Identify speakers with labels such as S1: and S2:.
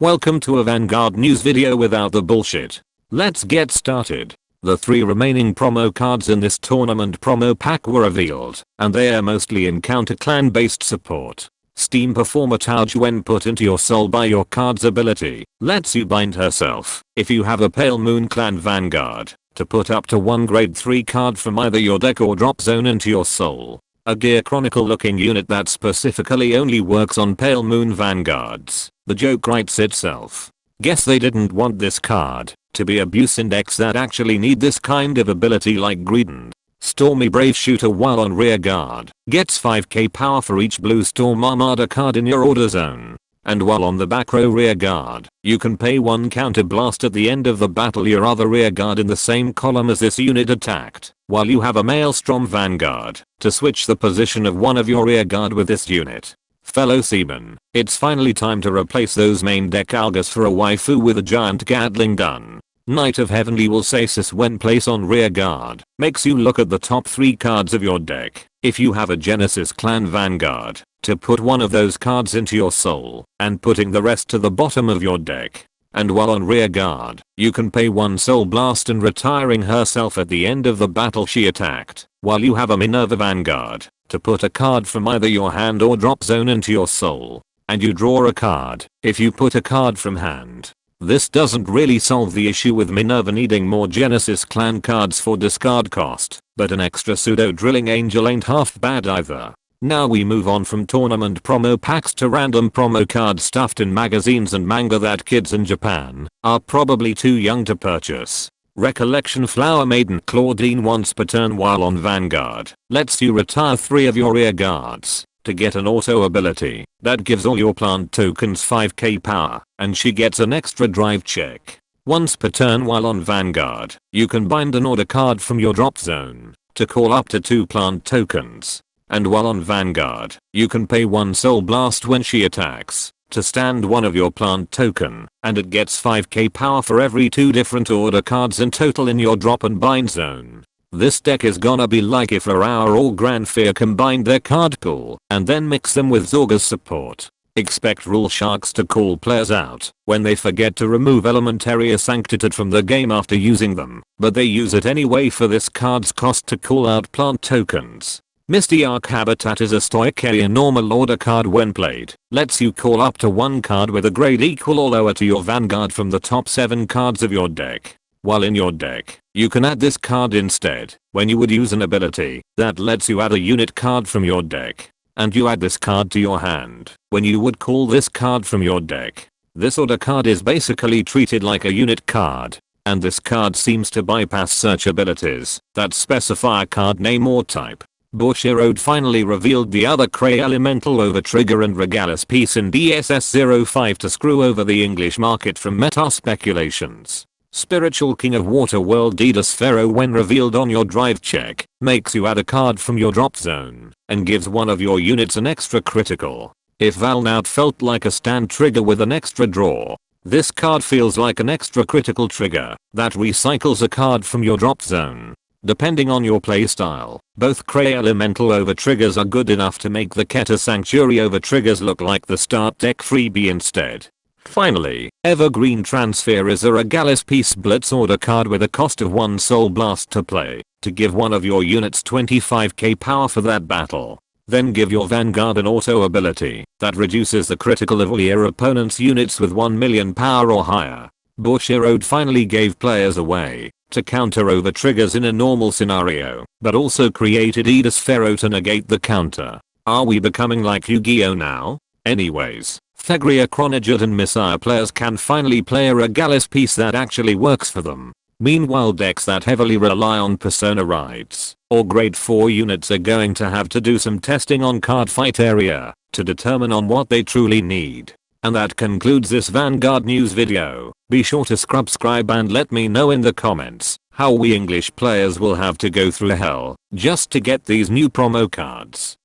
S1: Welcome to a Vanguard news video without the bullshit. Let's get started. The 3 remaining promo cards in this tournament promo pack were revealed, and they are mostly encounter clan based support. Steam performer Touge, when put into your soul by your card's ability, lets you bind herself, if you have a Pale Moon Clan Vanguard, to put up to 1 grade 3 card from either your deck or drop zone into your soul. A Gear Chronicle looking unit that specifically only works on Pale Moon Vanguards. The joke writes itself. Guess they didn't want this card to be abuse in decks that actually need this kind of ability like Greedent. Stormy Brave Shooter while on rear guard gets 5k power for each blue Storm Armada card in your order zone. And while on the back row rear guard, you can pay 1 counter blast at the end of the battle your other rear guard in the same column as this unit attacked, while you have a Maelstrom Vanguard to switch the position of one of your rear guard with this unit. Fellow seamen, it's finally time to replace those main deck Algas for a waifu with a giant Gatling gun. Knight of Heavenly will Seisas when placed on rear guard, makes you look at the top 3 cards of your deck. If you have a Genesis Clan Vanguard, to put one of those cards into your soul, and putting the rest to the bottom of your deck. And while on rear guard, you can pay 1 soul blast and retiring herself at the end of the battle she attacked, while you have a Minerva Vanguard, to put a card from either your hand or drop zone into your soul. And you draw a card, if you put a card from hand. This doesn't really solve the issue with Minerva needing more Genesis Clan cards for discard cost, but an extra pseudo drilling angel ain't half bad either. Now we move on from tournament promo packs to random promo cards stuffed in magazines and manga that kids in Japan are probably too young to purchase. Recollection Flower Maiden Claudine once per turn while on Vanguard lets you retire 3 of your rear guards to get an auto ability that gives all your plant tokens 5k power, and she gets an extra drive check. Once per turn while on Vanguard, you can bind an order card from your drop zone to call up to 2 plant tokens. And while on Vanguard, you can pay 1 soul blast when she attacks to stand one of your plant token, and it gets 5k power for every 2 different order cards in total in your drop and bind zone. This deck is gonna be like if Aurora or Grandfear combined their card pool and then mix them with Zorga's support. Expect rule sharks to call players out when they forget to remove Elementaria Sanctitude from the game after using them, but they use it anyway for this card's cost to call out plant tokens. Misty Arc Habitat is a Stoicheia normal order card when played, lets you call up to 1 card with a grade equal or lower to your Vanguard from the top 7 cards of your deck. While in your deck, you can add this card instead, when you would use an ability that lets you add a unit card from your deck. And you add this card to your hand, when you would call this card from your deck. This order card is basically treated like a unit card, and this card seems to bypass search abilities that specify a card name or type. Bushiroad finally revealed the other Cray Elemental OverTrigger and Regalis piece in DSS-05 to screw over the English market from meta speculations. Spiritual King of Water World Didas Pharaoh when revealed on your drive check, makes you add a card from your drop zone, and gives one of your units an extra critical. If Valnout felt like a stand trigger with an extra draw, this card feels like an extra critical trigger that recycles a card from your drop zone. Depending on your playstyle, both Cray Elemental OverTriggers are good enough to make the Keta Sanctuary OverTriggers look like the start deck freebie instead. Finally, Evergreen Transphere is a Regalis Peace Blitz order card with a cost of 1 soul blast to play, to give one of your units 25k power for that battle. Then give your Vanguard an auto ability that reduces the critical of all your opponent's units with 1 million power or higher. Bushiroad finally gave players a way to counter OverTriggers in a normal scenario, but also created Didas Pharaoh to negate the counter. Are we becoming like Yu-Gi-Oh now? Anyways, Thegria Chronijut and Messiah players can finally play a Regalis piece that actually works for them. Meanwhile decks that heavily rely on Persona Rides or grade 4 units are going to have to do some testing on card fight area to determine on what they truly need. And that concludes this Vanguard news video. Be sure to subscribe and let me know in the comments how we English players will have to go through hell just to get these new promo cards.